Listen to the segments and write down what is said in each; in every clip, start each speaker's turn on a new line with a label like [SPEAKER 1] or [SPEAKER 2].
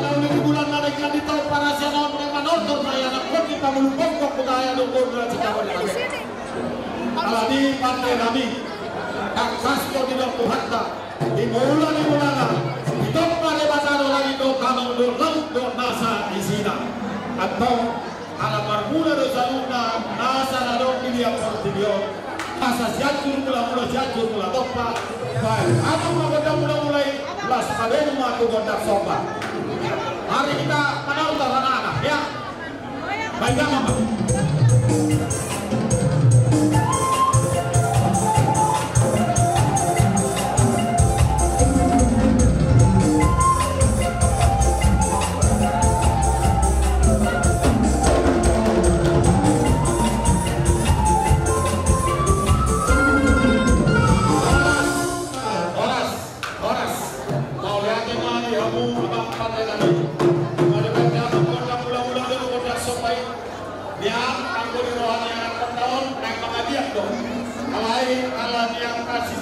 [SPEAKER 1] tahun ini bulan narik di tahun para sianon memang nonton saya anak pun kita melupong kok budaya dukun dan cikawan kalau di pantai Nabi Kak Sasto di Dokter Hatta di bulan di tempat di Basaro lagi do kamu do laut do nasa di sini atau ala marmula do saluna nasa na do kilia portibio asa jatuh mula jatuh mula topa baik apa mulai las kadenu matu godak sopa hari kita pada utara anak ya baik mama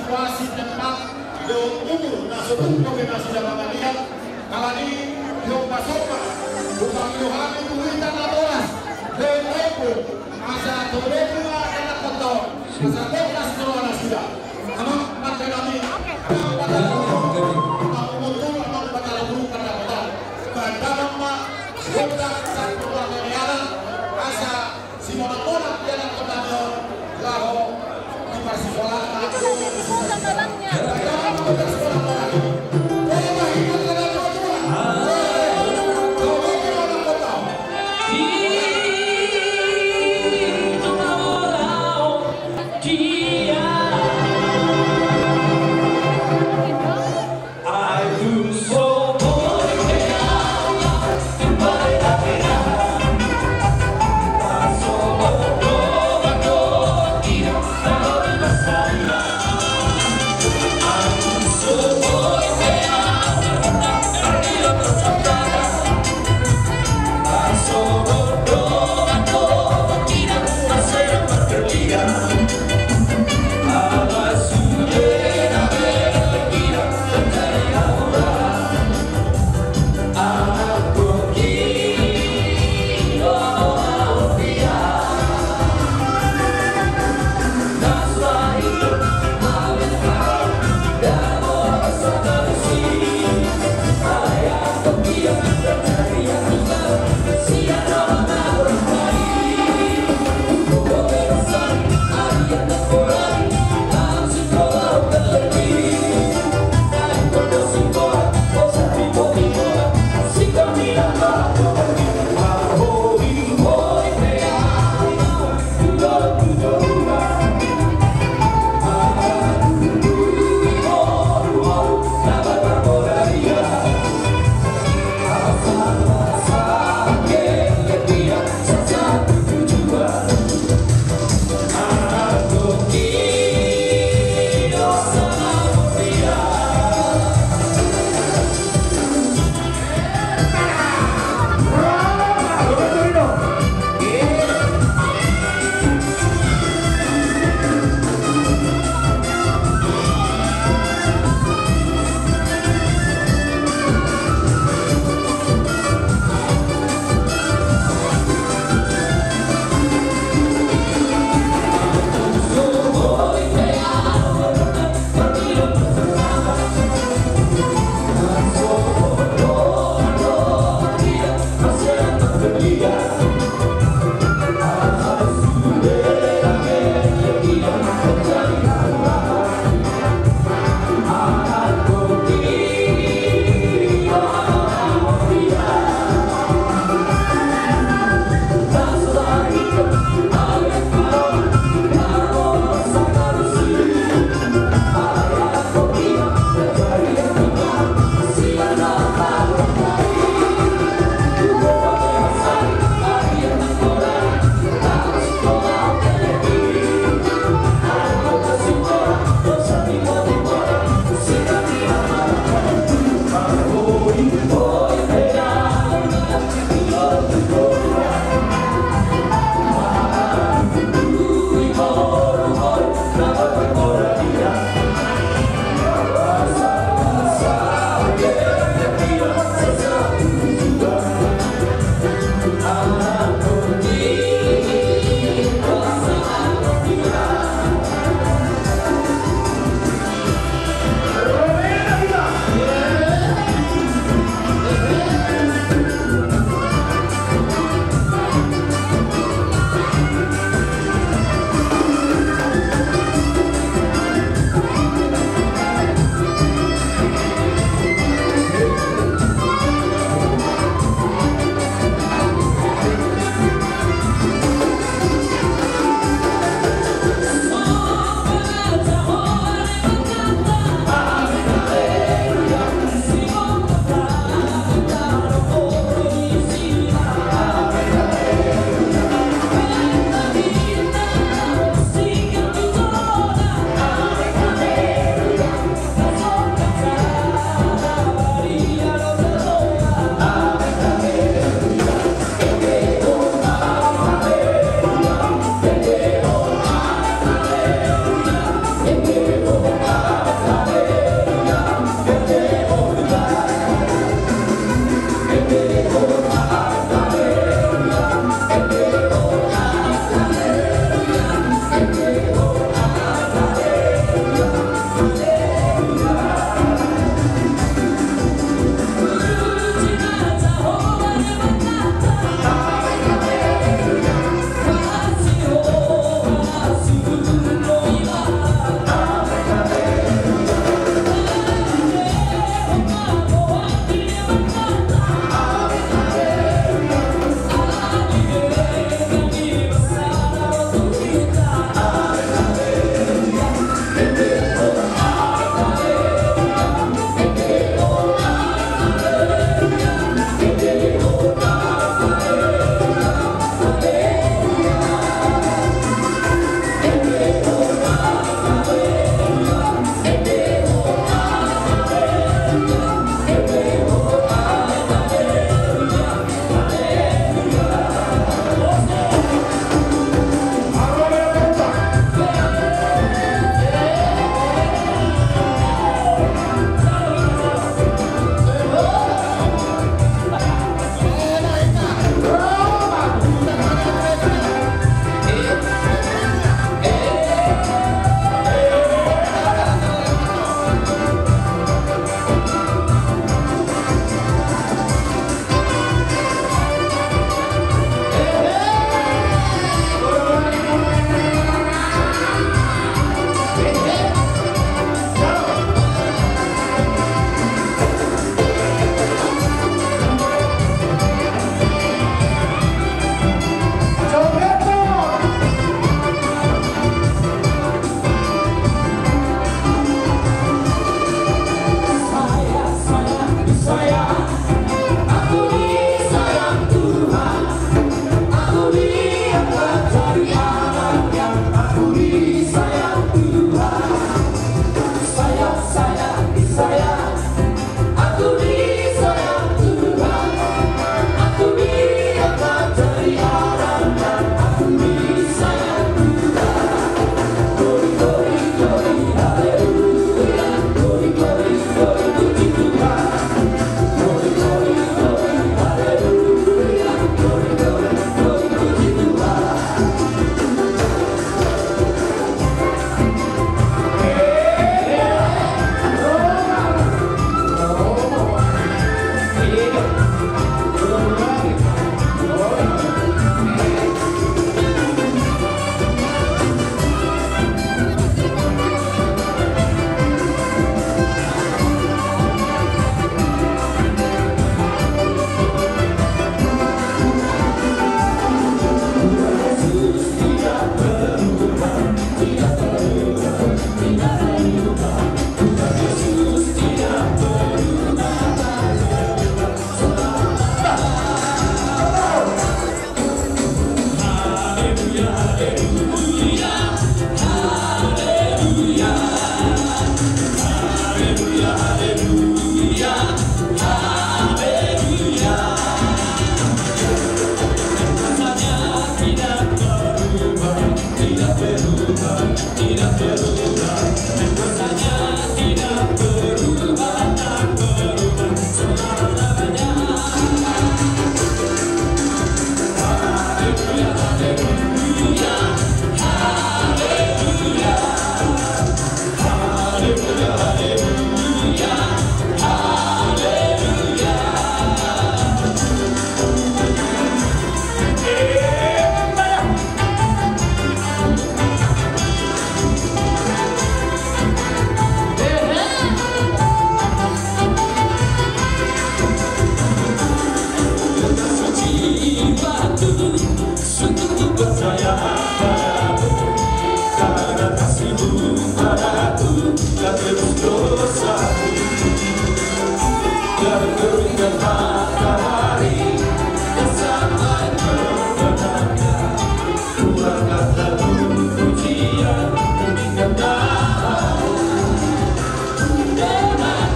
[SPEAKER 1] situasi tempat do umur nasibun kombinasi dalam lihat kalau di sopa bukan Yohan itu kita nadoras dan aku masa toreku anak kotor masa kotas corona sudah kamu pakai kami kamu pada aku betul kamu pada guru pada kotor pada mama sudah satu negara masa si monoton jalan kotor laho masih sekolah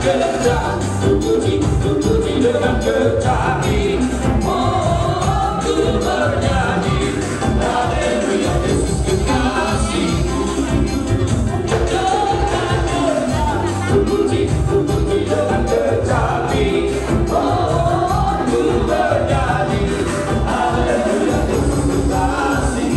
[SPEAKER 2] kerja, puji dengan kecapi. Oh, ku bernyanyi, haleluya Yesus kekasih. Puji dengan kecapi. Oh, ku bernyanyi, haleluya Yesus kekasih.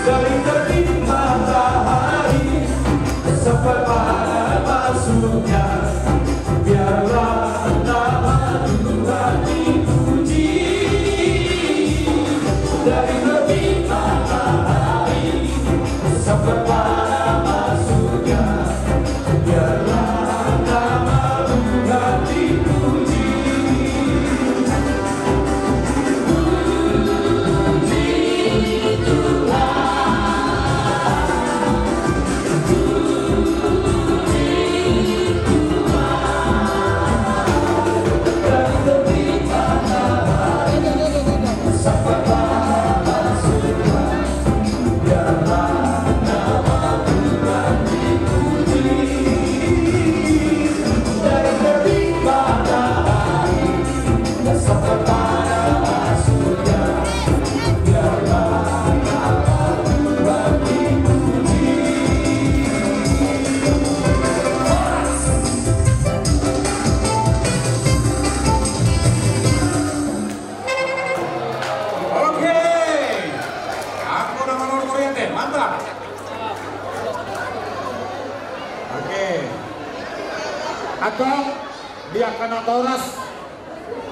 [SPEAKER 2] Dari terbit matahari sampai pada masuknya, biarlah nama Tuhan dipuji. Dari terbit matahari sampai pada masuknya, biarlah nama Tuhan dipuji.
[SPEAKER 1] Atau dia kena toras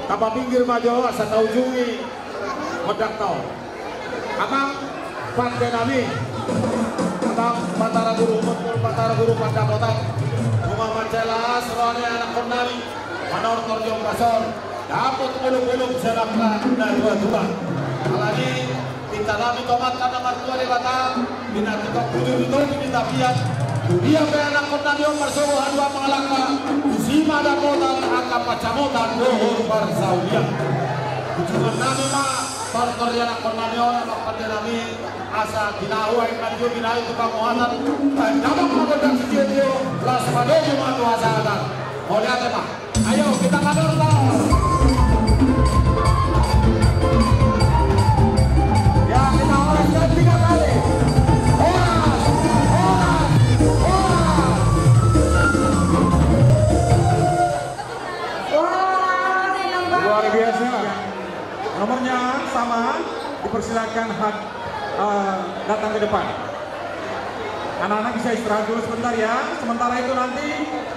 [SPEAKER 1] tanpa pinggir maju asa taujungi medak tau amang pantai nami amang Batara Guru Mutul Batara Guru Pandapotan bunga mancela serone anak konami manor torjong kasor dapat ulung-ulung selaplah dan dua-dua alani kita nami tomat karena martua di batang binati kok kudu-kudu kita piat dia anak konami omar sogo hadua mengalaka Sima dapotan angka pacamotan dohor barsaulia. Tujuan nami ma partor yang anak konami orang pada nami asa dinahu yang kanjo dinahu tukang muatan. Dalam mengodak sekian las pada cuma dua sahabat. Mau lihat apa? Ayo kita kador tau. Ya kita oras dan 3 kali.
[SPEAKER 3] Luar biasa. Nomornya sama, dipersilakan datang ke depan. Anak-anak bisa istirahat dulu sebentar ya. Sementara itu nanti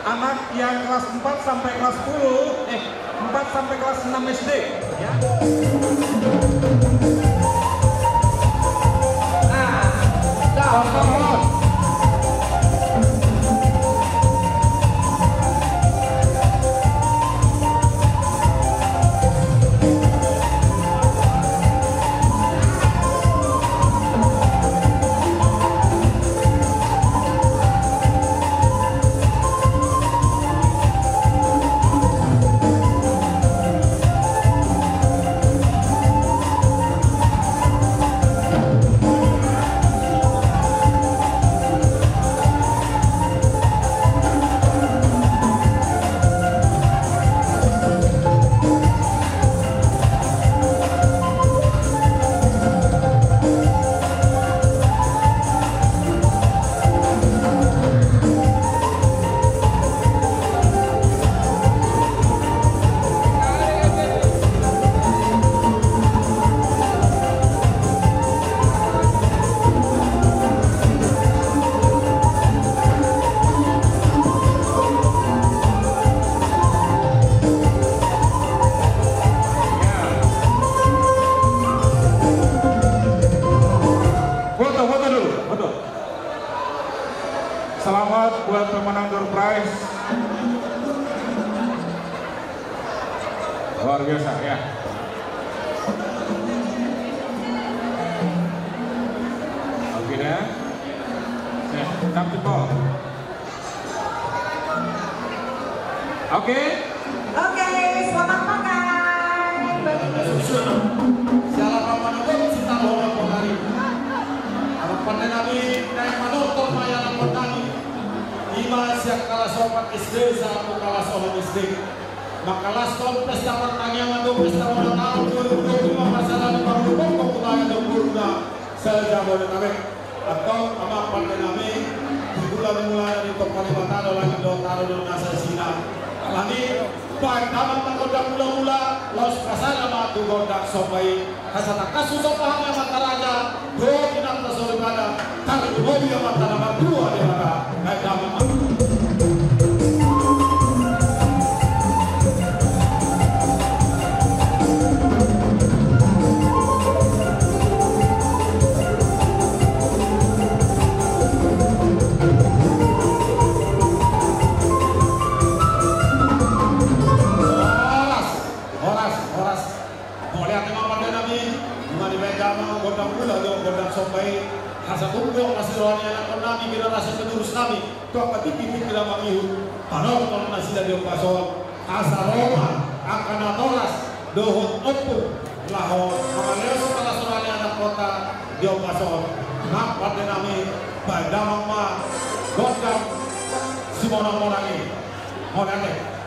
[SPEAKER 3] anak yang kelas 4 sampai kelas 4 sampai kelas 6 SD ya. Selamat buat pemenang door prize. Luar biasa ya. Oke dah. Captain ball. Oke.
[SPEAKER 4] Oke, selamat makan.
[SPEAKER 1] Siapa pamanapun kita orang penari. Harapan nabi naik manotong maya lapor tani. Lima siap kalah sobat SD, satu kalah sobat SD. Maka laston pesta pertanian atau pesta ulang tahun 2025 masalah di baru pokok kudaya dan buruna sejabodetabek atau ama pandai nabi di bulan mulai dari Kalimantan lagi dotaro dan nasa sina. Alani baik dalam menggoda mula-mula los kasana matu goda sopai kasana kasus sopaham yang mata raja do kinam tasori pada kali mobil yang mata nama dua di mana baik dalam Hasa kumpul nasi rohani anak kami kira rasa penerus kami tuh apa tipi-tipi kira mangihut panon kalau nasi dari pasol asa Roma akan atoras dohut opur lahor kamaleo setelah rohani anak kota di pasol nampak denami pada mama godam simona morangi monane.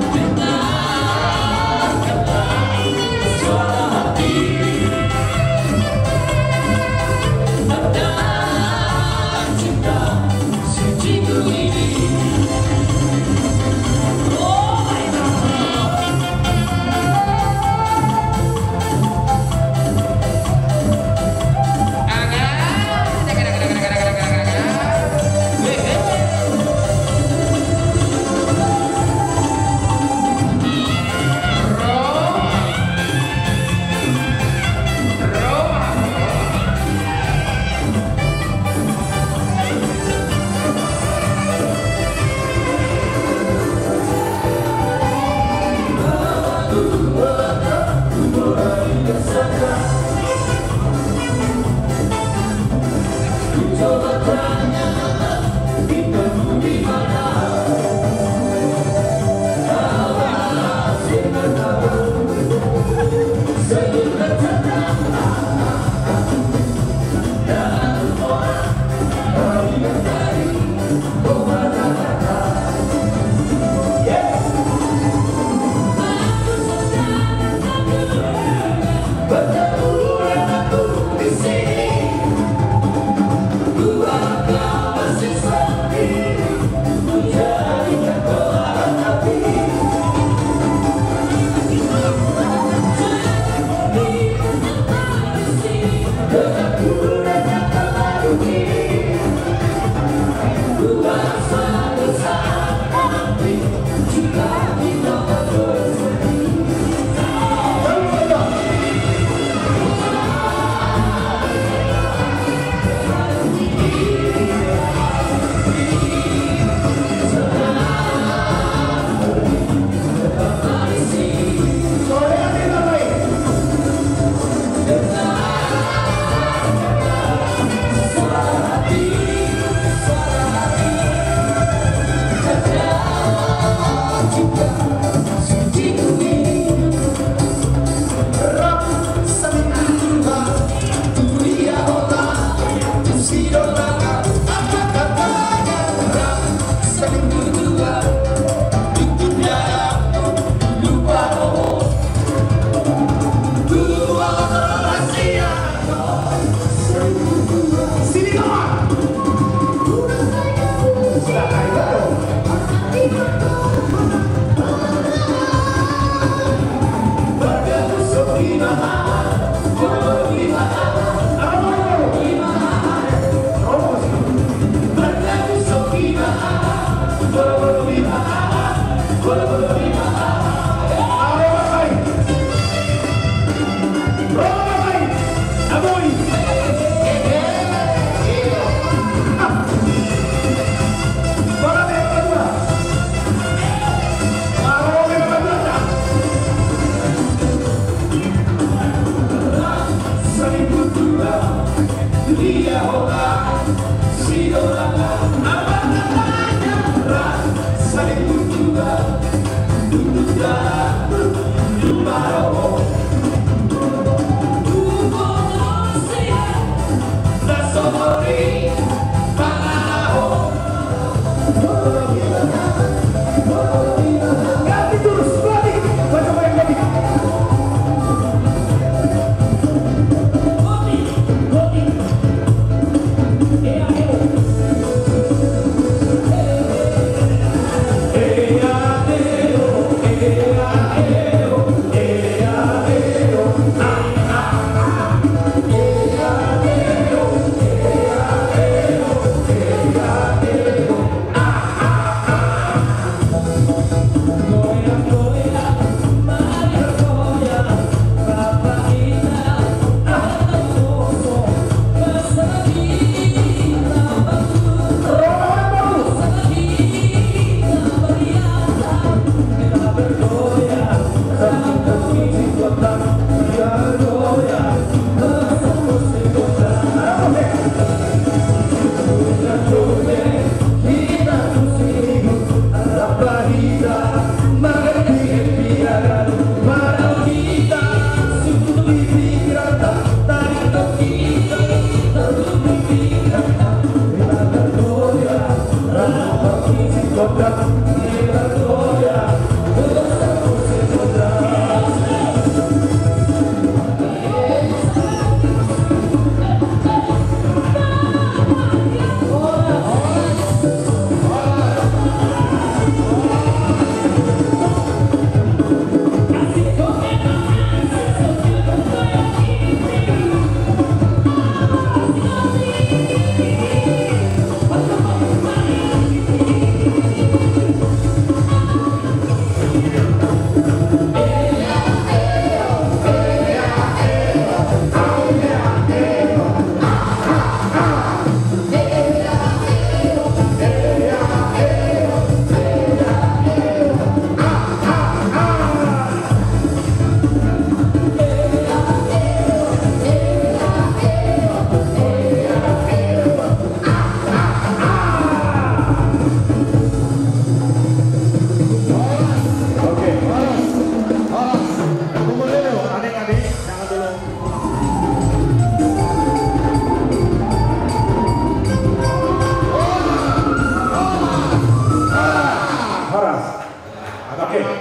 [SPEAKER 2] Kita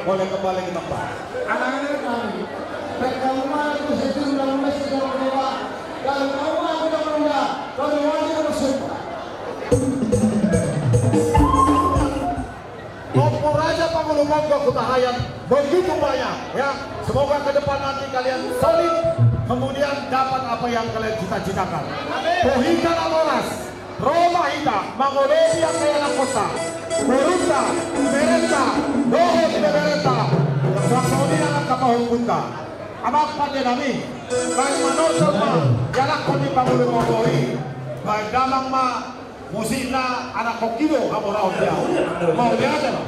[SPEAKER 3] boleh kembali ke tempat.
[SPEAKER 1] Anak-anak kami, perkauman itu sedang mesti berdoa. Kalau kamu tidak berdoa, kalau wajib bersumpah. Kompor Raja Pangulumonggo Kutahayan begitu banyak ya. Semoga ke depan nanti kalian solid, kemudian dapat apa yang kalian cita-citakan. Pohika Namoras, Roma Hita, Mangolebia Kayana Kota, Berunta, Merenta, Doho Tidak Merenta, Saksoni Anak Kapahong Kunta, Amak Pande Nami, Baik Manor Selma, Jalak Kondi Pangulumonggo Baik Damang Ma, musiknya anak kokido kamu rawat dia mau dia aja loh.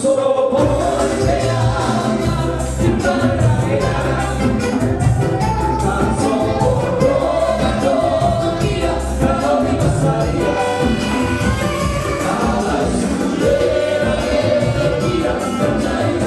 [SPEAKER 2] solo por te ama y para tan solo todo mira cada mi pasaría cada sudera que mira cada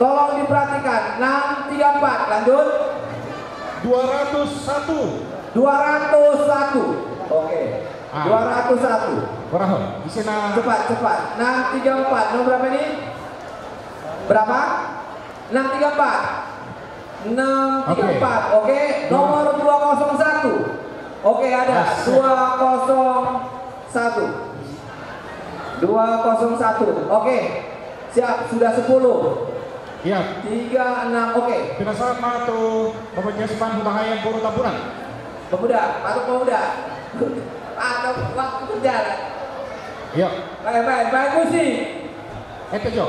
[SPEAKER 5] Tolong diperhatikan. 634. Lanjut.
[SPEAKER 3] 201.
[SPEAKER 5] 201. Oke. 201.
[SPEAKER 3] Berapa? Di sana.
[SPEAKER 5] Cepat. 634. Nomor berapa ini? Berapa? 634. 634. Oke. Nomor 201. Oke, ada 201. 201. Oke. Siap, sudah 10.
[SPEAKER 3] Ya.
[SPEAKER 5] 36. Oke.
[SPEAKER 3] Penasaran matu Bapak Jaspan Bahayan Puru Tampuran.
[SPEAKER 5] Pemuda, patung pemuda. Atau waktu kerja.
[SPEAKER 3] Iya.
[SPEAKER 5] Baik musik.
[SPEAKER 3] Itu jo.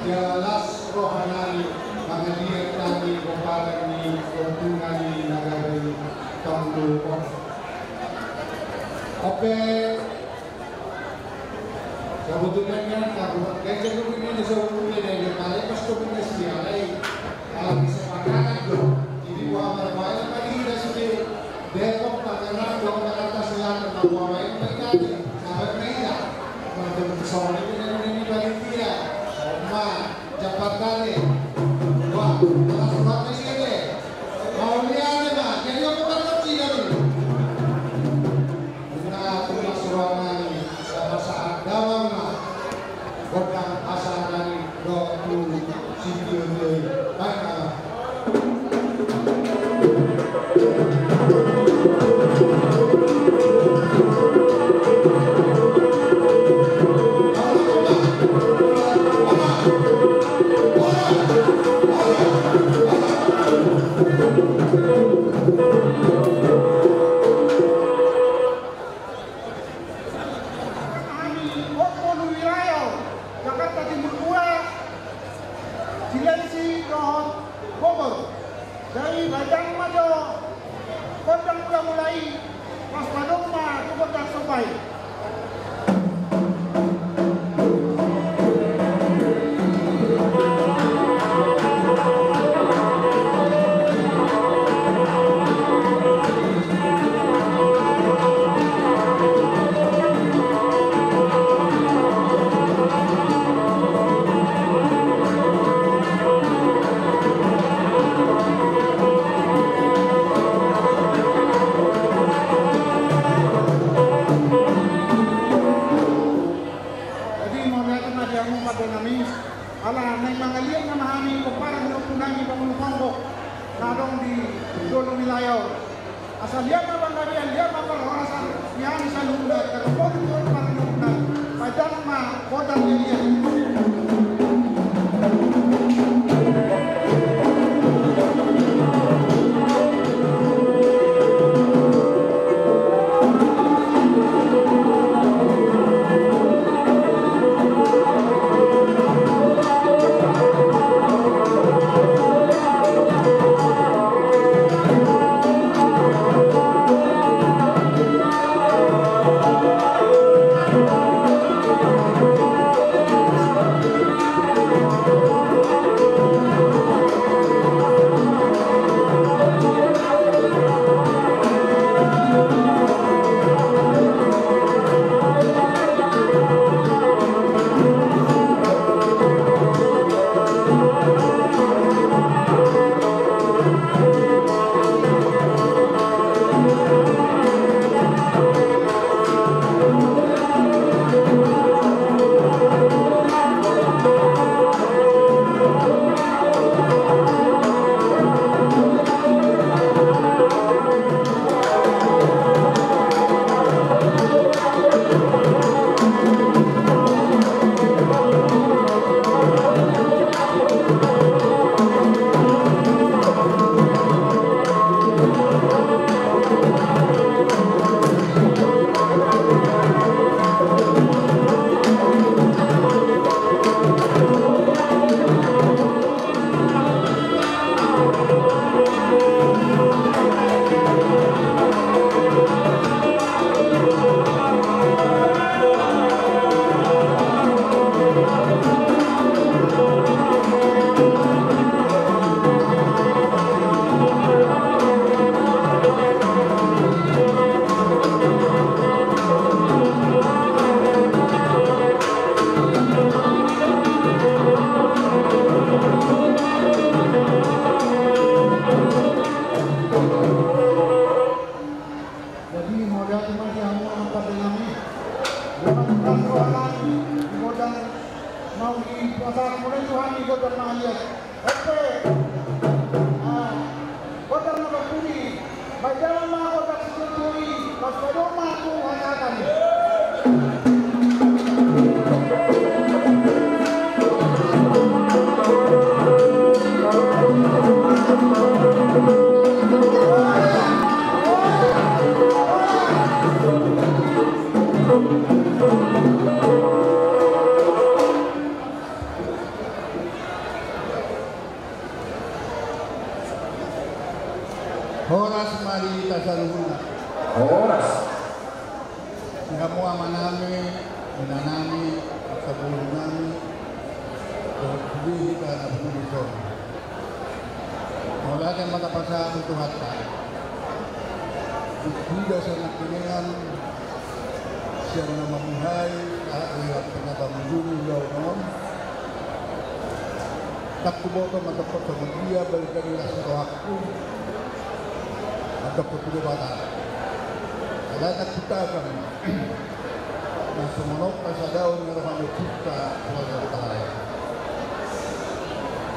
[SPEAKER 1] jelas rohanani mengalir tadi kepada keuntungan negara Tonggu. Oke, sebetulnya kalau kerja ini disebutnya dari kalian pasti punya sialai kalau bisa makanan tuh. Jadi buah bermain tadi kita sudah Depok makanan dua Jakarta Selatan buah main mereka sampai mereka untuk soal ini bagi dia. Ma, Jakarta nih, wah, kelas berapa sih ini? Mau lihat nih, jadi aku kan sih kan? Nah, tugas ruangan ini, pada saat dawang lah, godang asal dari dokter sipil dari baiklah.
[SPEAKER 6] Dari Badang Majo, kodang udah mulai, Mas Badung mah, itu kodang sampai. Ala nang mga liyan na mahami ko parang nupunangi pamulupangko nadong di dolo wilayaw. Asal liyan na banggabian, liyan na pangarasan niyan sa luna, karapon ito parang nupunan, padang ma, kodang liyan. Horas mari tasaluhuna.
[SPEAKER 5] Horas.
[SPEAKER 6] Kamu amanami, menanami, kabulunami, berdiri karena benulisan. Mulakan mata pasang itu hatta. Tidak sangat keningan siang nama muhai, lihat kenapa menjuni launon. Tak kuboto mata sama dia balik dari rasa aku. Ada putih bata. Ada tak kita kan. Nah semenok asa daun ngerohani kita keluarga utara.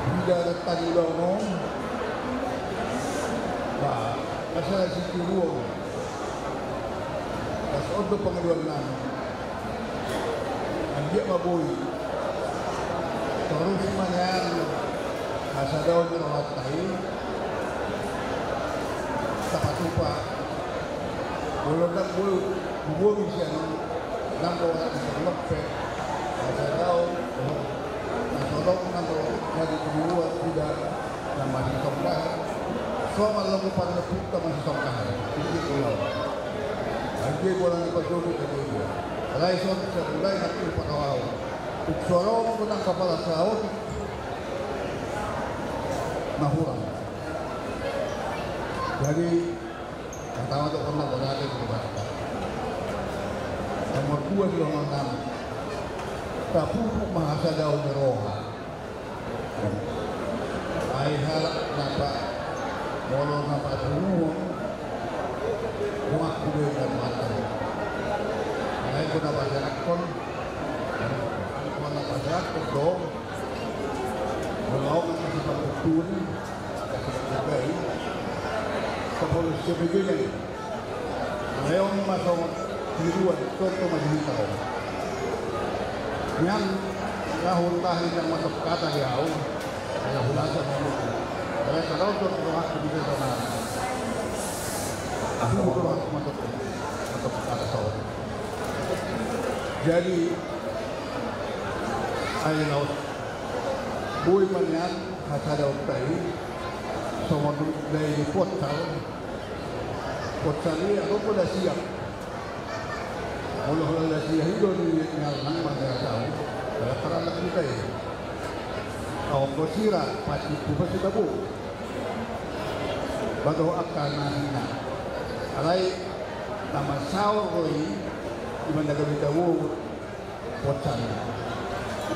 [SPEAKER 6] Tidak ada tadi launon. Bah, masalah situ ruang. Pas untuk pengaduan nama. Anjak mabui. Terus manyan asa daun ngerohat tahi. Tapat lupa. Belum nak buat misian. Nampak orang yang lempe. Asa daun. Nasorok nampak jadi kedua tidak nama ditongkah. Soal lagu pada kita masih tongkah. Ini pulau. Lagi bolang ipasuri ke dia. Raison mulai nak ipakawau. Uksorong kunang kepala saut. Mahurang. Jadi pertama tu pernah berada di Batak. Nomor 2 sudah menang. Tapupuk mahasa daun roha. Ai halak nampak molo nampak bunuh. Buat kuda dan mata. Ai guna masyarakat kon. Guna masyarakat dong. Kalau masih betul, sebagai kepolisian sebagainya. Mereka masuk diruat contoh majlis tahu. Yang tahun yang masuk kata jauh, ada hulasa masuk. Mereka tahu contoh waktu di sana. Aku bukan masuk kata tahu. Jadi air laut. Bui manyan hasada utai sama dari potsal ini aku pun dah siap kalau dah siap itu ni nang mana tahu kalau peranak kita ini awak bersira pasti bukan kita bu baru akan nanya alai nama sahur ini di mana kita bu potsal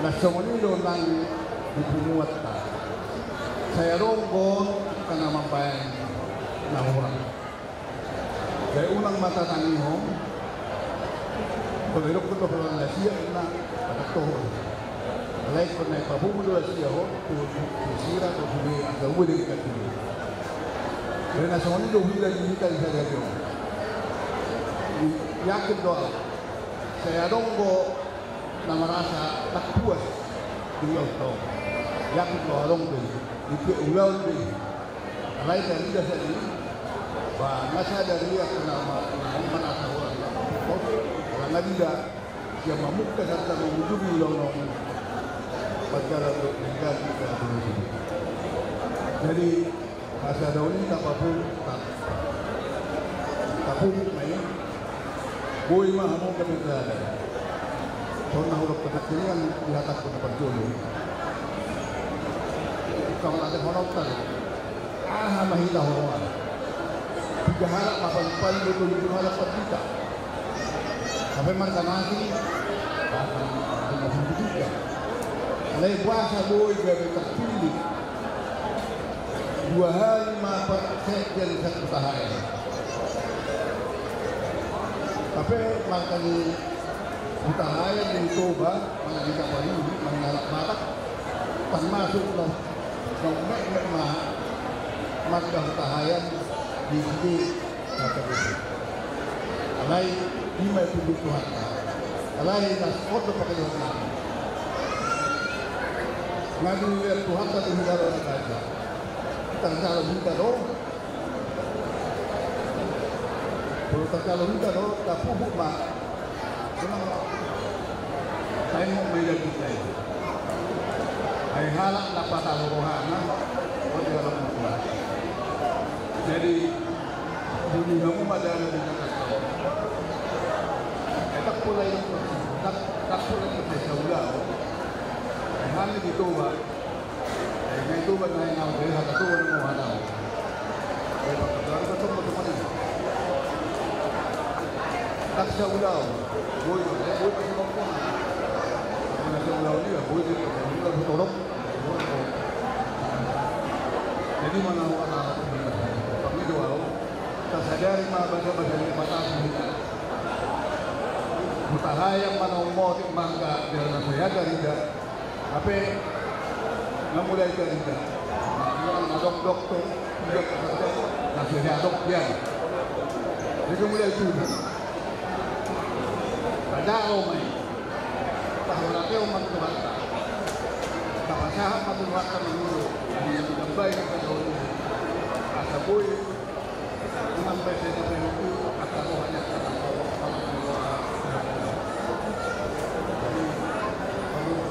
[SPEAKER 6] nah semua ini orang dibuat tak. Saya ronggon karena mampain nahuran. Dari ulang mata tangihong, kalau kita perlu nasihat nak ada toh. Lain pun naik pabu muda nasihat ho, tu sirah tu sudah agak muda kita tu. Kerana semua ini doa lagi kita saja tu. Yakin doa. Saya ronggo nama rasa tak puas dengan toh. Yang dorong itu ulang deh. Lain dari dah tadi, bah masa dari yang nama mana tahu orang. Orang lagi dah yang memukul serta mengunjungi ulang perkara negara kita dulu. Jadi masa dahulu ini tak apa pun main. Boy mah mau ke negara. Soalnya orang penaklukan diatas pun perjuangan. Kalau ada honotar, mahita hormat. Tiga halak mapan betul halak kita. Sampai mereka nasi, akan juga. Lain puasa boy dari terpilih. 2 hari mapan sekjen satu tahun. Tapi makan utahaya di Toba, mana kita balik, mengalak batak, termasuk lah. Mek maka tahayan di sini kata itu. Alai lima itu Tuhan. Alai nas foto pakai Tuhan. Ngadu lihat Tuhan tadi negara saja. Tercalon kita dong. Kalau tercalon kita dong, tak pupuk mak. Kenapa? Saya mau belajar kita ini. Ay halak dapat rohana o di dalam Tuhan. Jadi bunyi kamu pada ada di kata. Tak pula yang tak pula yang saya ulang. Hal itu bah. Itu bah naik nama dia hati tu orang mau ada. Kalau kita ketemu teman ini, tak saya ulang. Boy masih mampu. Mana saya ulang dia, boy dia ulang tolong. Jadi mana orang kami doa, tak sadari baca ni patah kita. Mutahayang mana umur di mangga dalam saya dari dah. Apa? Namulai dari dah. Yang ada doktor, juga kerja, nasi ada dokter. Jadi mulai tu. Ada omai. Tahun lagi umat Tuhan. Tak pasal umat Tuhan dulu. Yang terbaik kita dulu. Asapui. Imam Presiden itu kata rohnya kata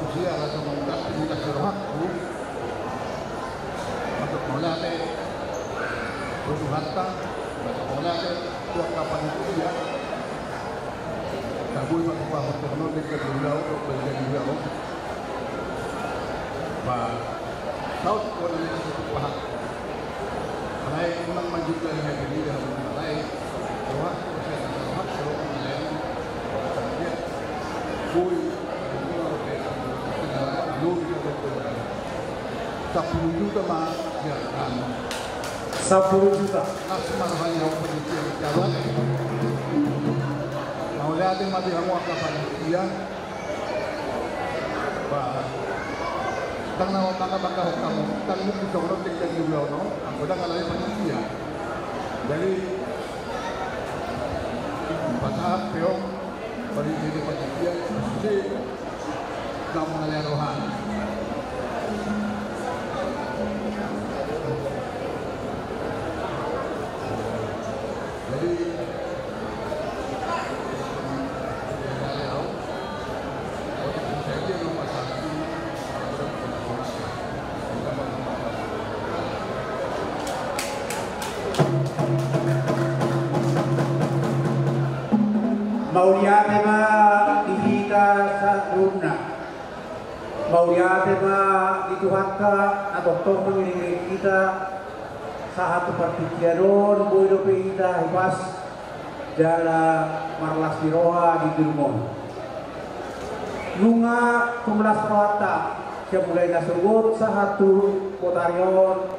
[SPEAKER 6] usia langsung mengucap kita suruhku untuk mulai untuk harta untuk mulai tuak kapan itu dia kabul mengubah untuk menolak ke dunia untuk menjadi dunia bah saud orang yang cukup paham lain memang maju dari negeri dan lain roh saya roh kalau lain dia boy 10 juta mah ya kan
[SPEAKER 5] 10 juta
[SPEAKER 6] asmar hanya penelitian jalan mau lihat yang mati kamu akan panitia bah tang nawa baka kamu tang mungkin sorot tinggal di bawah no aku dah kalau panitia jadi pasal peong bagi jadi panitia mesti kamu mengalir rohani. Jadi
[SPEAKER 5] Mauriate ma dihita sa runa. Mauriate ma dituhatka na doktor mengiring kita satu partikiaron boyo peida hibas jala marlas diroha di Durmon. Nunga kumlas rohata siya mulai nasugot sa satu kotarion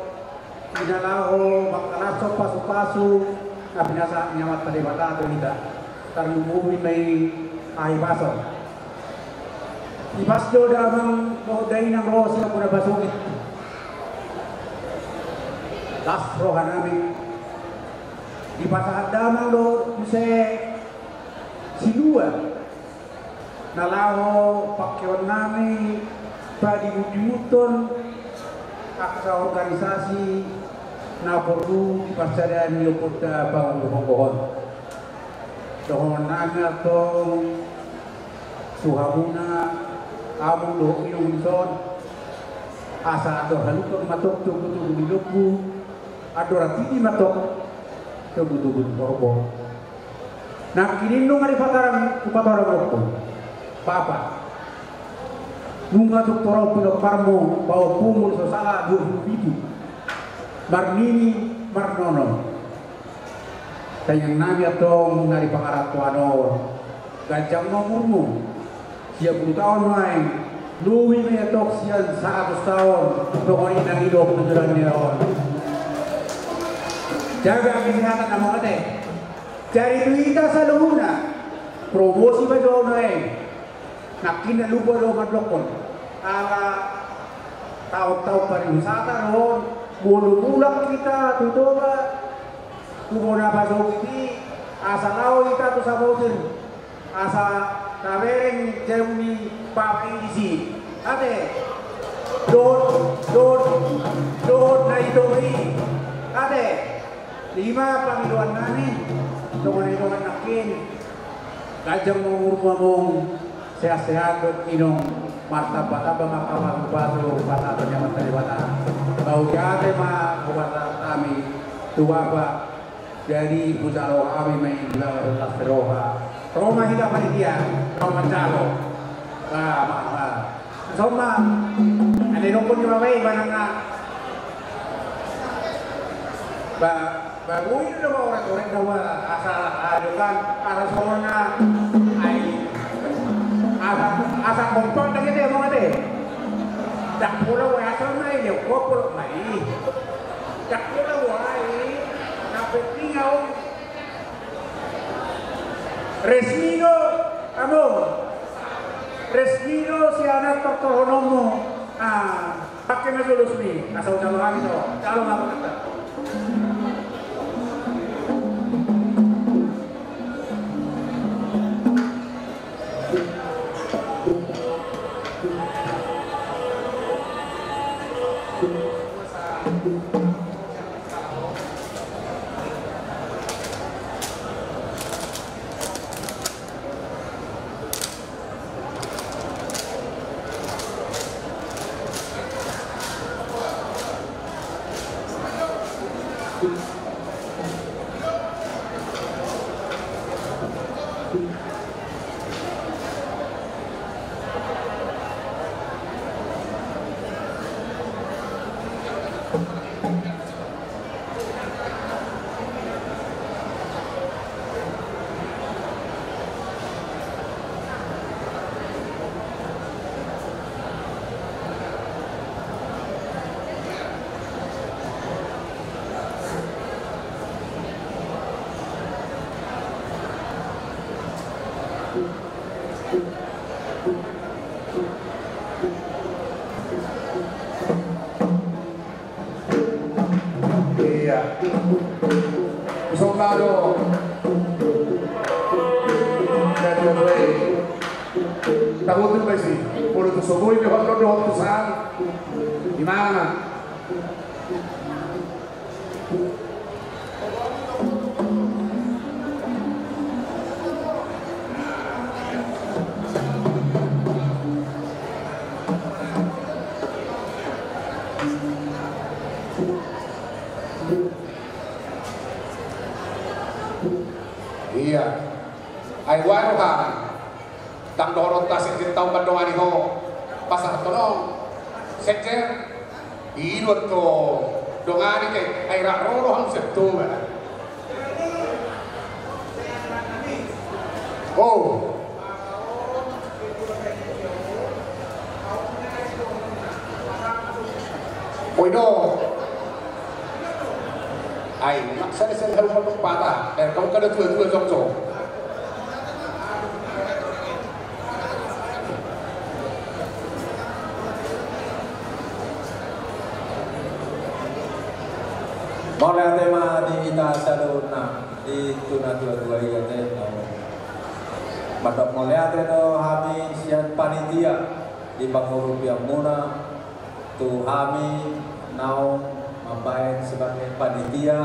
[SPEAKER 5] inalaho makalaso pasu-pasu na binasa nyawat palibata atau tidak terlumuhi may ahibaso. Ibas do damang mahuday ng roho sila muna basungit. Das roha namin. Ipasahat damang do bisa sinua. Nalaho pakyawan namin padimudimuton aksa organisasi na perlu dipercayaan yukota bangun-bangun. Dohon naga tong suhamuna among do ilong son asa ado halukang matok tubuh dilupu ado ratini matok tubuh borbo. Nak kinindong ari patarang kupatarang roko. Papa. Nunga doktorau pinoparmo bau pumul sosala 20.000. Marnini marnono. Tanyang nabi atong nari pangaratuano ganjang nomormu siya 10 tahun main luwi may atok siya 100 tahun tukonin ang ilok na dulang niya jaga ang hinatan ng mga te cari duita sa luna promosi ba doon na nakinalubo doon madlokon ala tao-tao pariwisata noon mulu-mulak kita tutuba kumuna pasok ini asa lao kita tu sa mobil asa kabereng jemni papaisi ate don na idoi ate 5 pamiluan namin tungan-tungan nakin kajang mengurmamong sehat-sehat inong martabat apa makawang baso bata atau nyaman teribata bau jate ma kubata kami tua Pak dari Pusaroha kami main Lasteroha Roma hingga panitia Roma Jalo Soma ada nongkon di bawah barang bagus itu orang-orang dawa asal adukan arah soalnya asal kompak lagi dia mau ada tak pulau asal naik dia kok pulau naik tak pulau naik sampai tinggal resmino si anak tertolonomo pakai medulus nih asal calon itu calon apa kata
[SPEAKER 7] Soldado tahu tu pasti puluh tu semua ini hot tu sah di mana iya ai waru ka tang dorong tas yang tahu pandoan itu pasar tolong secer ilut to dongani ke ai raro ham septu oh Oido ai saya harus patah dan kamu kada tua jong
[SPEAKER 8] Mulai tema di ita saluna di tuna dua ya teh. Madok mulai no kami sian panitia di Bangurub yang muna tu kami nau mampain sebagai panitia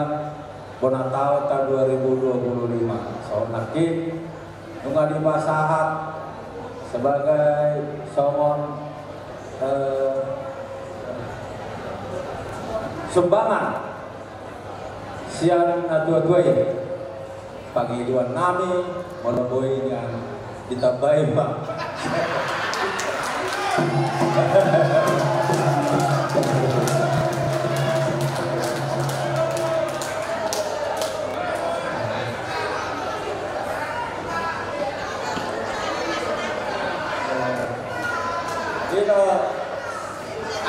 [SPEAKER 8] Bonatau tahun 2025. So nakin nunga di masahat sebagai somon sumbangan sian dua-dua ya panggiluan nami moloboy yang ditambahin Pak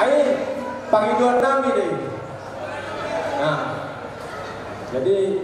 [SPEAKER 8] ini panggiluan nami deh nah jadi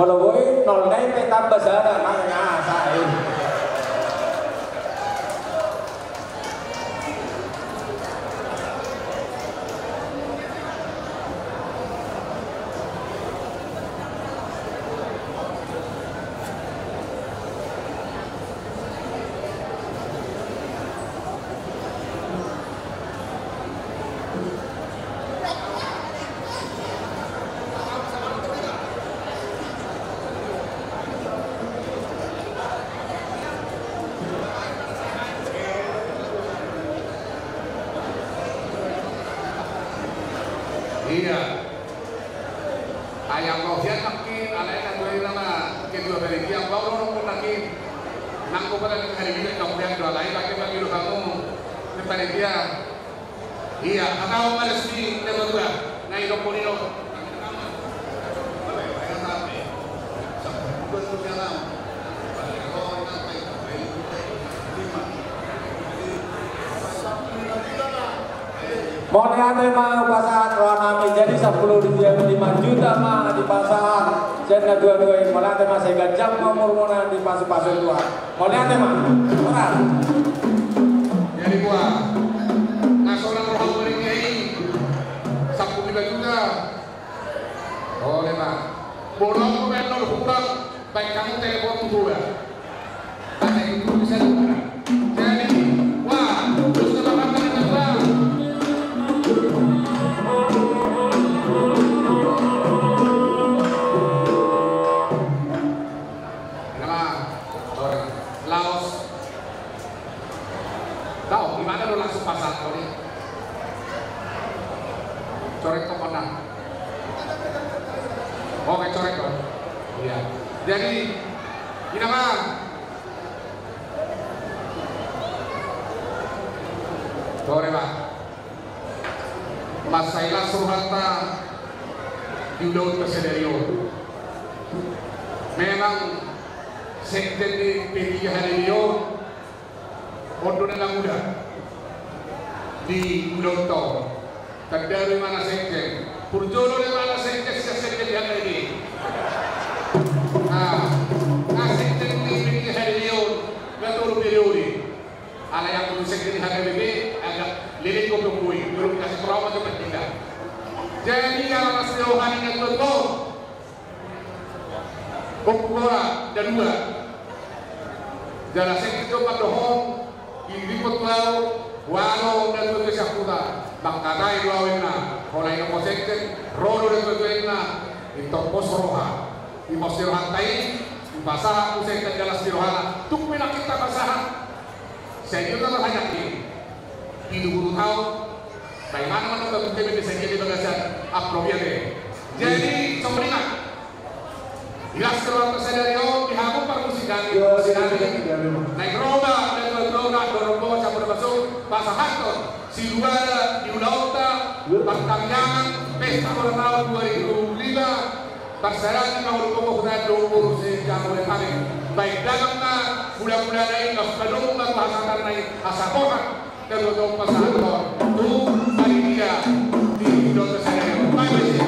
[SPEAKER 8] Kalau boy nol naik tambah sana makanya saya.
[SPEAKER 7] Iya. Ayam Rohian makin, alaikan dua nama kedua dari dia baru orang makin. Nangko pada hari ini kemudian dua lain lagi bagi kamu kepada dia. Iya, atau ada sini kedua. Nah itu polino.
[SPEAKER 8] Mohon mah pasangan Ronami jadi 10 juta mah di pasar janda dua-dua ini mohon mah saya jam nomor di pasar dua mohon mah orang
[SPEAKER 7] jadi gua nasional rohani berikai 10 juta boleh mah borong menor kurang baik kamu telepon gua ada itu bisa juga jadi wah terus kita makan kedua. Laos tahu gimana lo langsung pasang ini coret ke mana oh kayak coret kan iya jadi gimana sore pak Mas Saila Surhanta diundang ke Sederio memang sekjen di P3 hari ini Ondo dan muda di Udonto dan dari mana sekjen Purjono dari mana sekjen di hari ini nah sekjen di P3 hari ini gak turun periode ala yang untuk sekjen di hari ini agak lirik kopukui belum kasih perawat ke bertindak jadi kalau masih rohani yang betul Bukura dan dua jalan sekit coba dohong iliput lau walo dan tuh kesyakuta bangkatai dua wena oleh yang sekit rodo dan tuh wena itu pos roha di pos rohantai di pasah aku sekit jalan rohana tuk wena kita pasah saya juga banyak di dulu tahu bagaimana menurut kita bisa jadi bagasan apropiate jadi sombringan Ilas keluar Sederio dihamu permusikan naik roda dan roda dorong bawa campur masuk pasang hakon si luar di Ulauta Bangkangyangan pesta ulang tahun 2005 terserah kalau lupa kita dulu sejak mulai hari baik dalangnya mudah-mudahan naik kadung dan pasangan naik asakohan dan untuk pasang hakon tuh hari dia di Dr. Sederio bye-bye.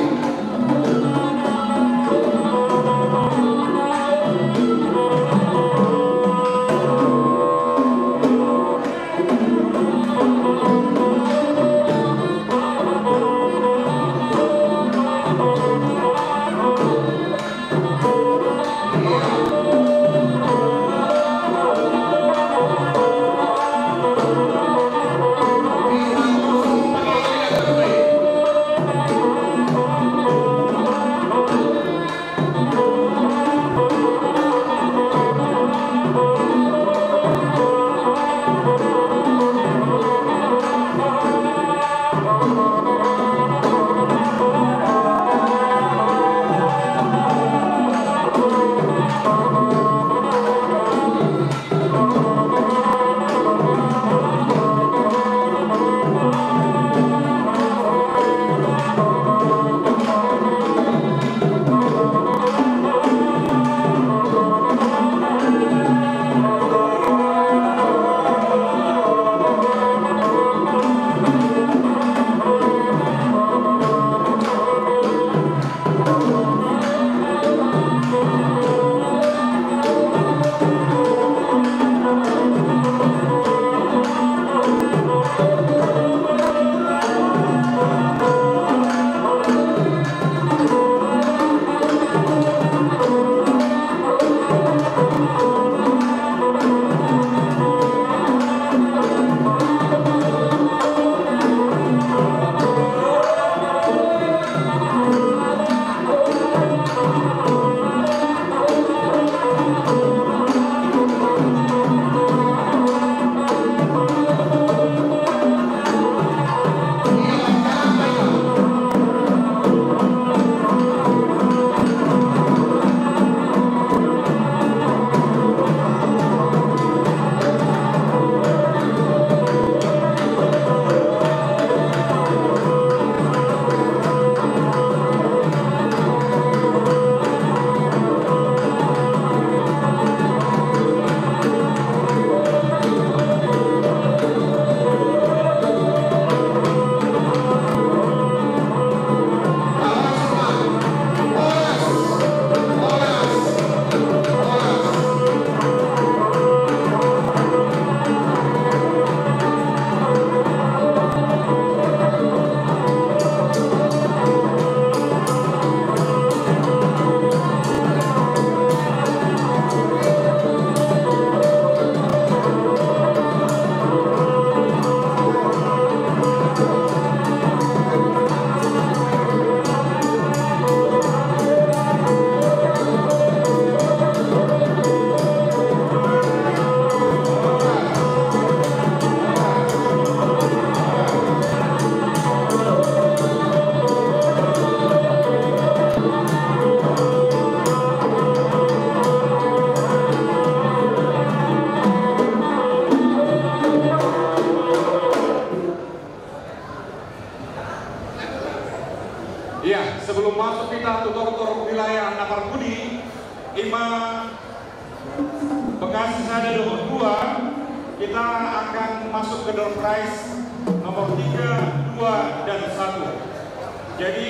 [SPEAKER 3] Bekasi ada 22, kita akan masuk ke door prize nomor 3, 2, dan 1. Jadi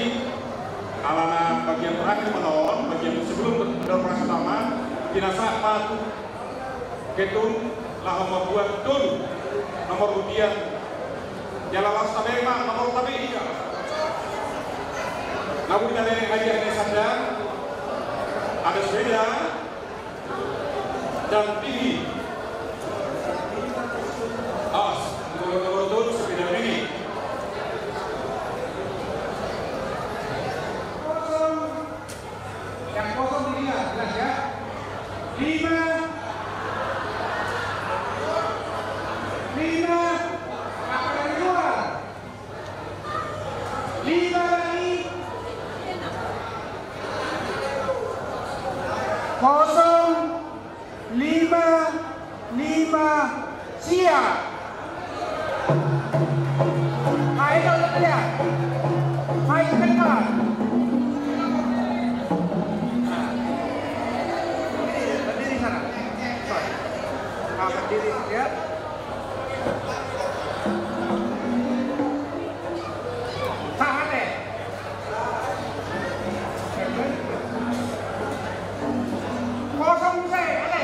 [SPEAKER 3] alana bagian terakhir menolak, bagian sebelum door prize utama, dinasa patu ketun lah membuat tun nomor ujian jalan tabema nomor tabi namun kita lihat kajian ini sadar ada sepeda dan tinggi nomor tun sepeda ini
[SPEAKER 5] yang kosong dilihat jelas ya. 5 apa dari luar 5 lagi 0 5 siap. Ayo lihat main depan berdiri sana berdiri ya. Tahan deh. Kosong saya, ada.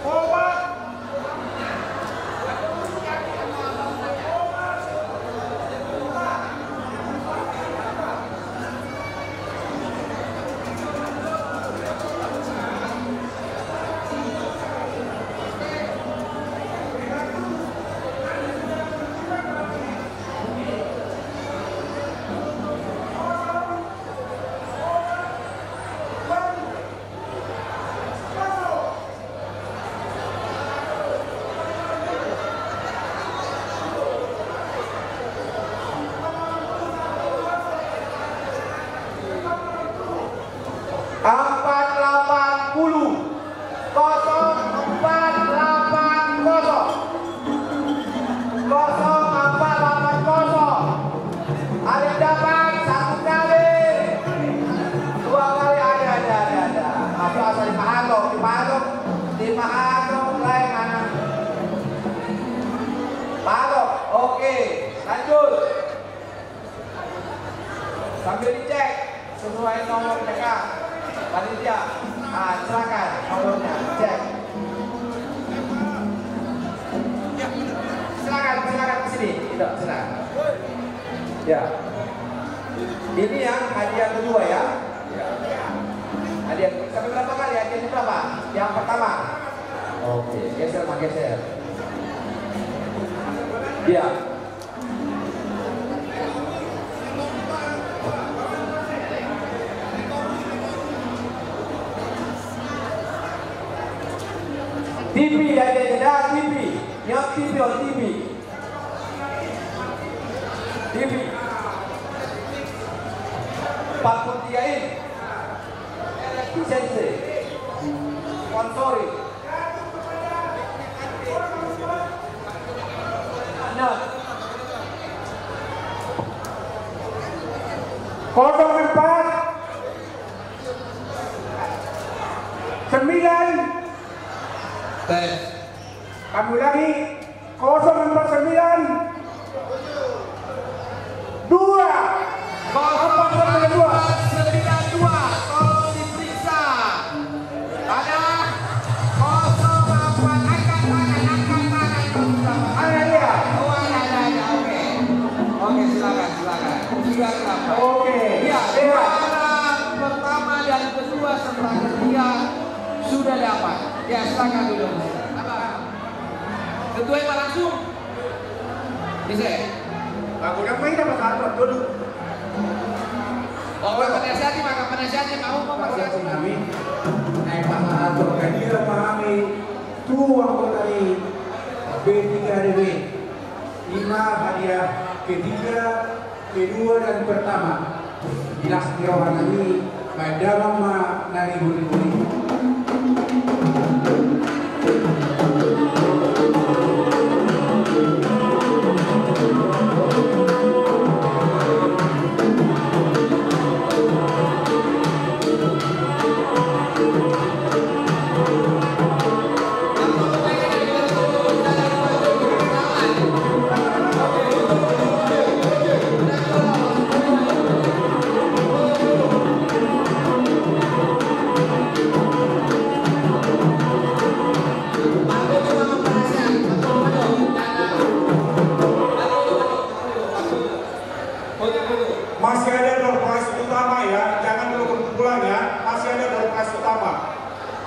[SPEAKER 5] Obat. Sambil dicek sesuai nomor mereka panitia. Silakan nomornya cek. Silakan ke sini. Tidak, silakan. Ya. Ini yang hadiah kedua ya. Hadiah sampai berapa kali? Hadiah berapa? Yang pertama. Oke, geser. Ya. TV ada TV, yang TV on TV. TV 43 in lisensi sponsori 04 9 Kami lagi 049 2 492 tolong diperiksa. Ada 08 angkat tangan. Ada dia. Oh ada. Oke silakan. Sudah kenapa? Oke. Ya, juara pertama dan kedua serta ketiga sudah dapat. Ya silakan dulu. Ketua yang langsung. Bisa. Aku udah main dapat satu dulu. Oh, penasihat maka penasihatnya mau penasihat kami. Naik pasal atau dia memahami tuang dari B3DW 5 hadiah ketiga, kedua dan pertama. Dinas Kirawan ini dalam nari guri-guri.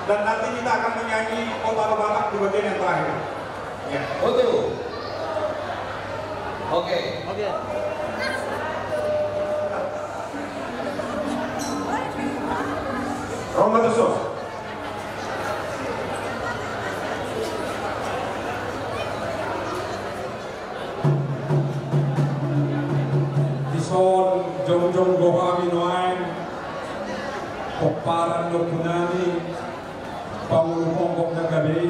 [SPEAKER 3] dan nanti kita akan menyanyi Kota Batak di bagian yang terakhir. Ya.
[SPEAKER 1] Betul. Oke.
[SPEAKER 3] Romba Tusuk.
[SPEAKER 9] Ison jong-jong gohami noain Koparan lo punani Pangulupongkok na gabi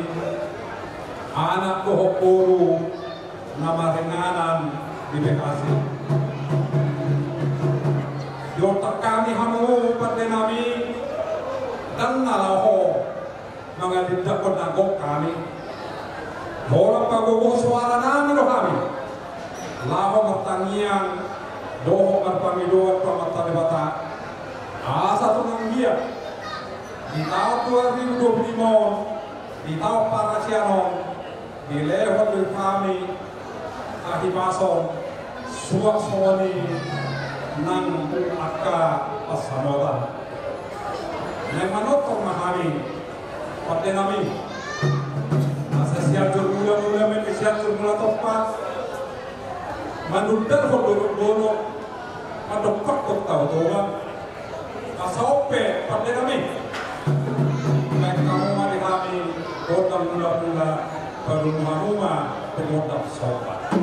[SPEAKER 9] anak ko hopuru na maringanan di Bekasi. Yotak kami hamu pati nami dan nalaho mga lidakot na gok kami. Holang pagugo suara namin lo kami. Laho matangian doho marpamidoan pamatalibata. Asa tunang dia di tahun 2025 di tahun Parasiano di lewat dari kami Ahimason suasoni nang akka pasamoda yang manotong mahami pati nami asa siatur mula-mula men siatur mula topat manudar ko dono madokpak ko tao doa asope pati nami baik kamu mari kami kota mula-mula baru rumah penyodap sobat.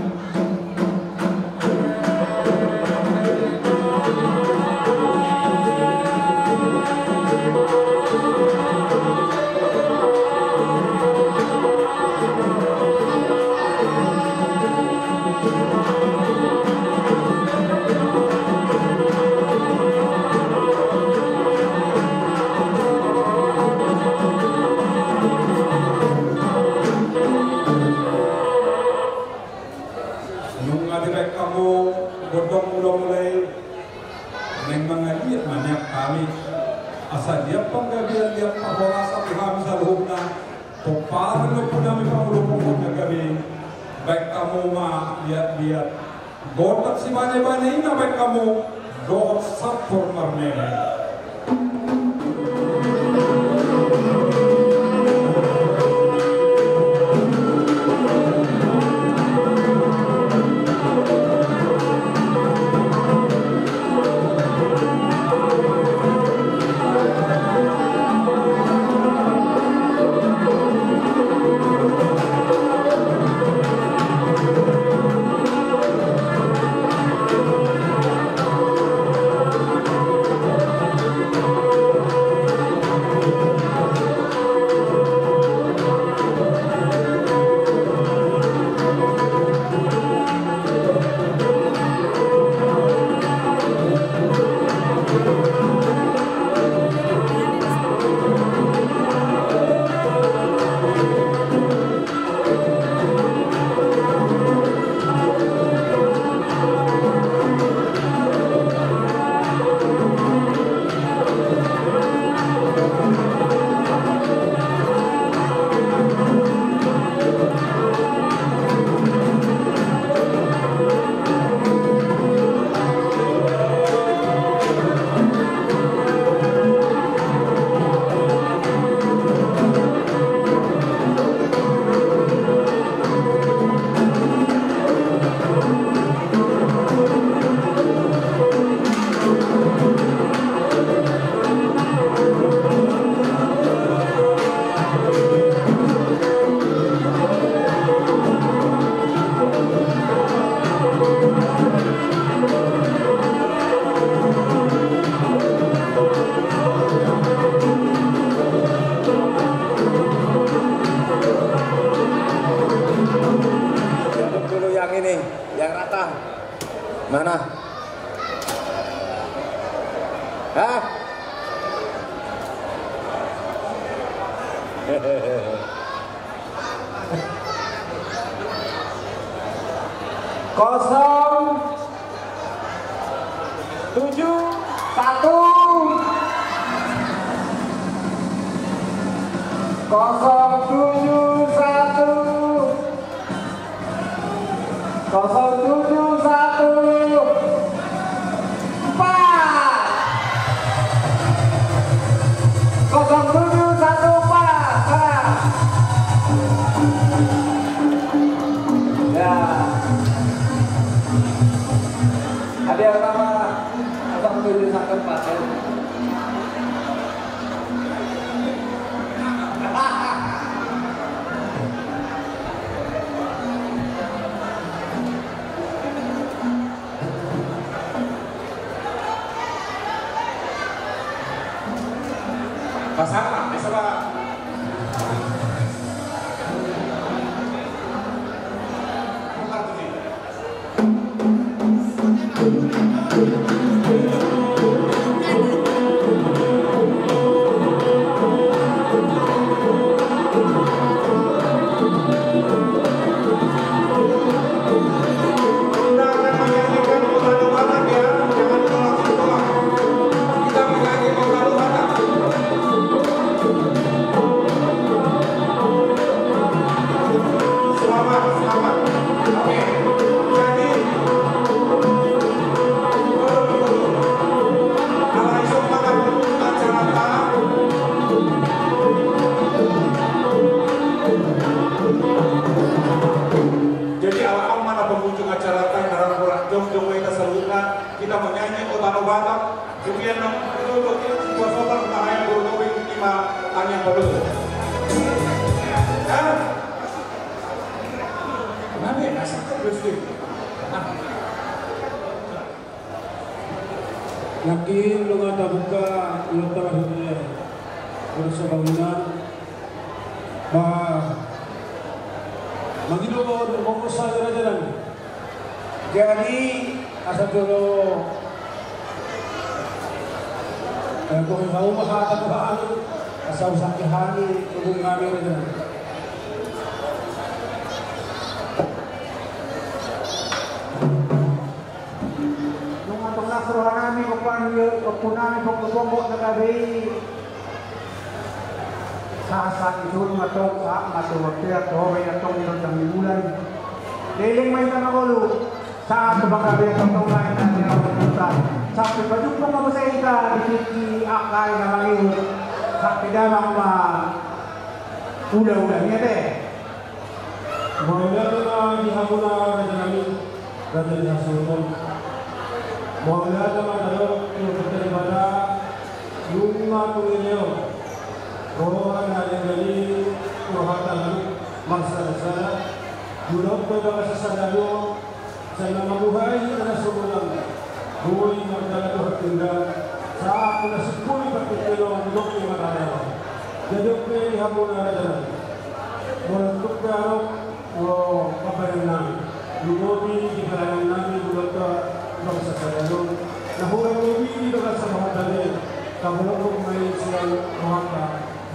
[SPEAKER 9] Asal dia penggabian dia pahorasa kami saluhna toparan lo punami pangulupong gabi baik kamu mah lihat-lihat gotak si bane-bane ina baik kamu dohot sapur marmene.
[SPEAKER 8] Mana? Hah?
[SPEAKER 2] Kosong 7 1 071 4 071 4
[SPEAKER 3] Pasang, bisa Pak. Kita menyanyi Kota Batak, kemudian duduk dua sobat kemarin guru tobing 5 tanya perlu. Kenapa ya nasi bersih?
[SPEAKER 10] Yakin lu ngata buka lu telah dunia bersebangunan bah magino mo sa jalan. Jadi asal dulu kung mau makatagpaan asal sakihani kung kami rin
[SPEAKER 5] nung atong nasrohan namin kung namin pagpupungkot na gabi sa isul matong sa matuwagtiya tohaway na tong ilong ng limulan liling may tanakulo sa ato bang gabi ang tungay na tinawagpuntan sa pipadupong mo sa ita akay na mangiyon sa pidamang ula-ula niya te
[SPEAKER 10] Mawala na ihamo na radya namin radya na sultan mawala naman yung pagkalibala yung mga pumilyo rohan na gali rohatan magsasala durog ko ba kasasalayo sa mabuhay na nasugulang buhay magdalago at tinggal sa ako na sipuli pagkakilo ang dok ni Matanaw. Dadok ko yung hapon na radyanan. Walang tukaro o kapayan namin. Lumobi, kipalayan namin bulat ka magsasalayo. Nahulang lumili na sa mga dalil. Kabulong may siyang mahaka.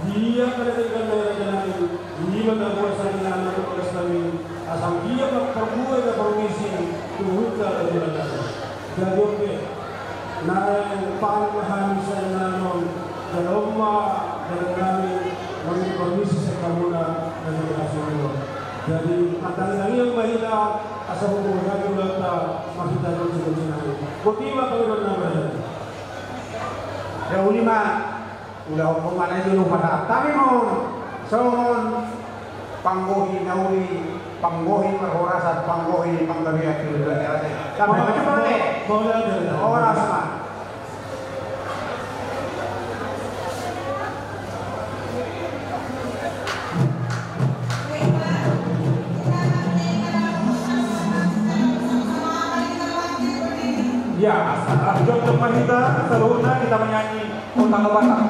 [SPEAKER 10] Dia kadang-kadang na radyanan. Hindi magagawa sa inanak ng oras namin. Asang dia magpabuhay na permisi tuhod ka radyanan. Dadok ko na pangmahan sa nanon dalawma dalam namin maging permisi sa kamuna na nagkasulo. Jadi matanggal yang mahina asa hubungan ulat na makita doon sa namin. Buktiwa kami doon naman.
[SPEAKER 5] Dahuli ma ulah ko manay dulu pada tapi mon son panggohi nauri panggohi perhorasan panggohi panggabiat itu ada. Kami macam mana?
[SPEAKER 10] Boleh
[SPEAKER 5] Oras ma.
[SPEAKER 3] Ya, untuk kita seluruhnya kita menyanyi Kota Batak.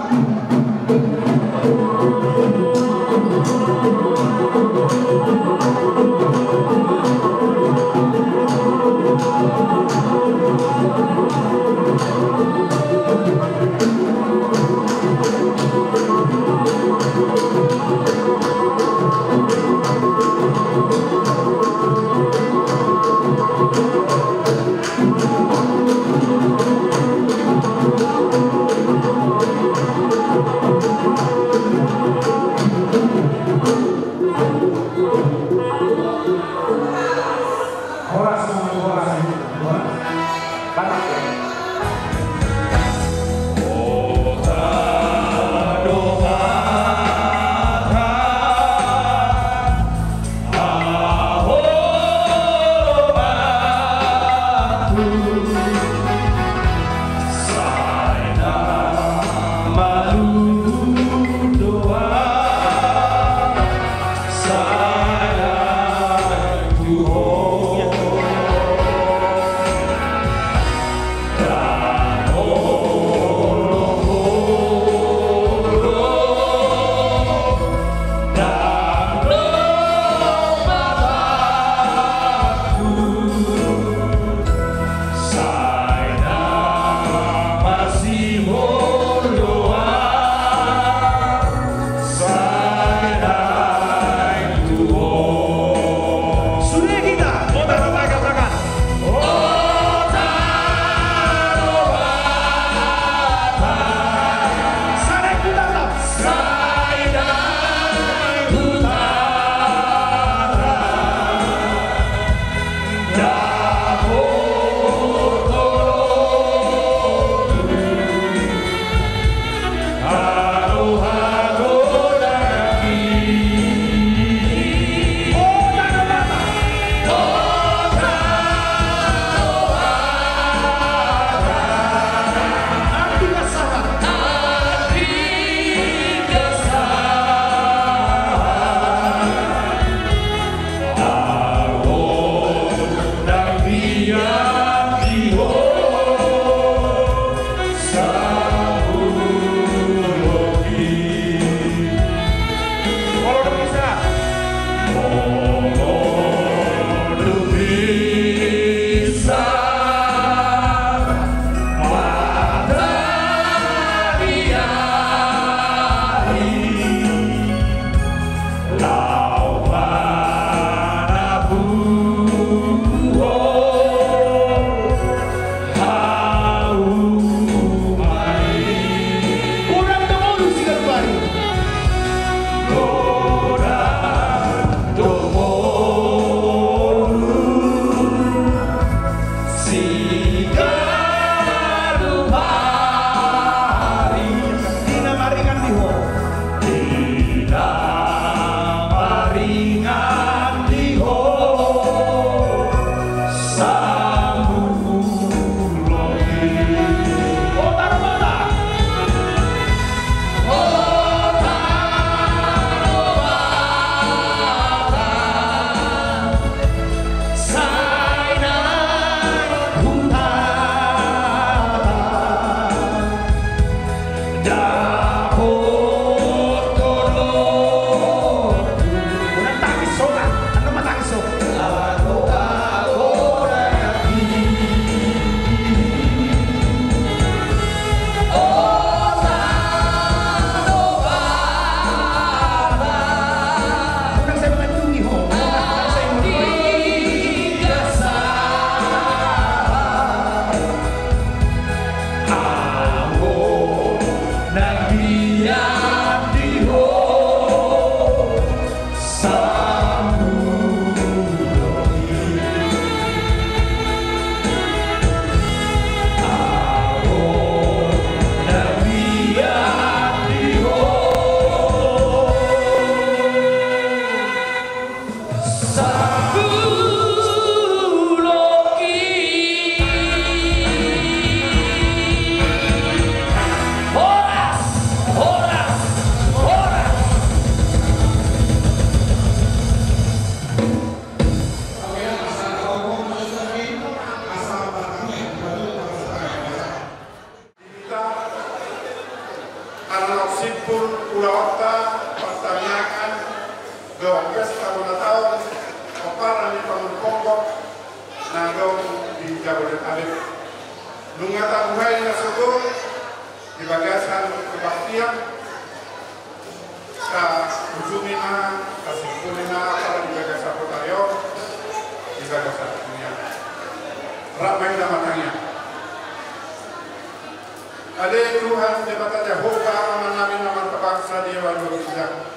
[SPEAKER 11] Ale Tuhan debata Jehovah aman naman kabangsa dia walau tidak.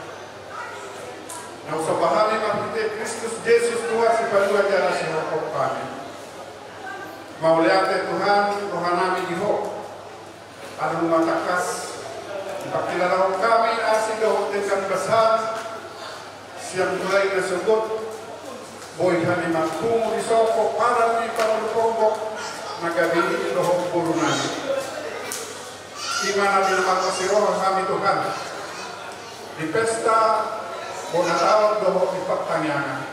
[SPEAKER 11] Na usapahami mapite Kristus Jesus Tuhan si palua jara si hokok kami. Mauliate Tuhan Tuhan namin iho. Anu matakas ipakilala kami asing dahotekan besar siang mulai nasebut boy hani magtungo di soko para ni pamuluponggo nagabili dohong puro namin. Di mana dinamagkasirohan kami Tuhan di pesta bonatawag doho di pagtanyanan.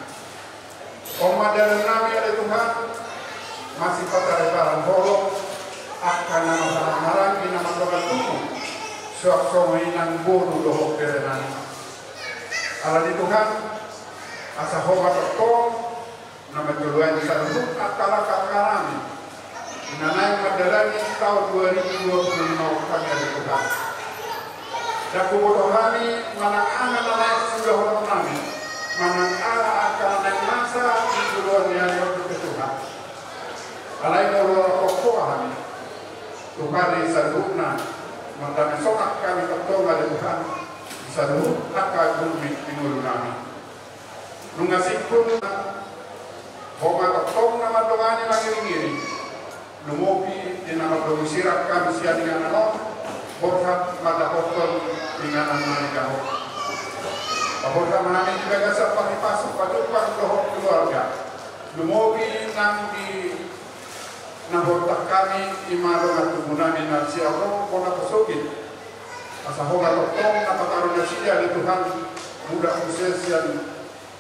[SPEAKER 11] O madalang namin ada Tuhan masih patarabaran holong akan nama marang dinamagkagan tumo suak-suak ng bono doho perenan. Ala di Tuhan asa homat atong na matuluan sa lubuk at kalakakarami nanay madalani tahun 2025 kami ada Tuhan. Dan kubodohani manang-angan nanay sudah orang kami manang-ala akan naik masa di duluan yang waktu Tuhan. Alay mau rokok kami Tuhan di salubna mandami sonak kami ketong ada Tuhan di salub akal bumi timur kami. Nungasipun homat ketong nama doanya lagi ngiri. Lumopi dinama domisirap kami siya dengan anak borhat madahokon dengan anak kaho. Borhat menami juga gasa pangipasok padupang dohok keluarga. Lumopi nang di nabortak kami imaro at tumunami na siya ro kona pasokit. Asa hoga totong napakaroon na siya ni Tuhan muda uses yan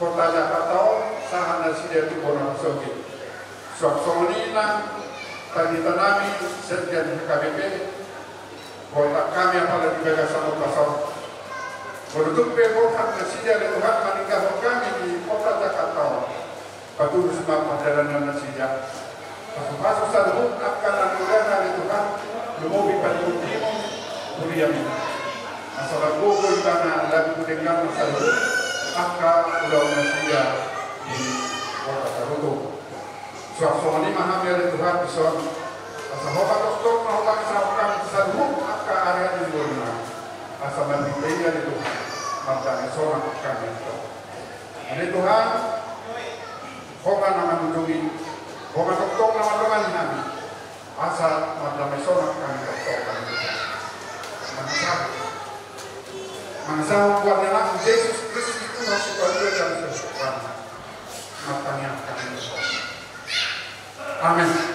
[SPEAKER 11] kota Jakarta sahan na siya di kona pasokit. Sok-sokoni nang tagita namin setiap KBP botak kami apalagi gagasan pasal menutup botak nasinya dari Tuhan meninggalkan kami di kota Jakarta patuh semua perjalanan nasinya masuk salubut akan anugerah dari Tuhan lumobi patuh timum kuriami masalah gugul karena lagu dengan salubut akan udah nasinya di kota Jakarta. Suasana ini maham dari Tuhan bisa asa hoba doktor mahulang sahabat salubut aka area di luar asa bandingnya di Tuhan maka seorang kami itu ini Tuhan hoba nama menjungi hoba doktor nama dengan kami asa maka seorang kami doktor kami mangsa buatnya langsung Yesus Kristus itu masih berdua dan sesuatu matanya kami. Amin.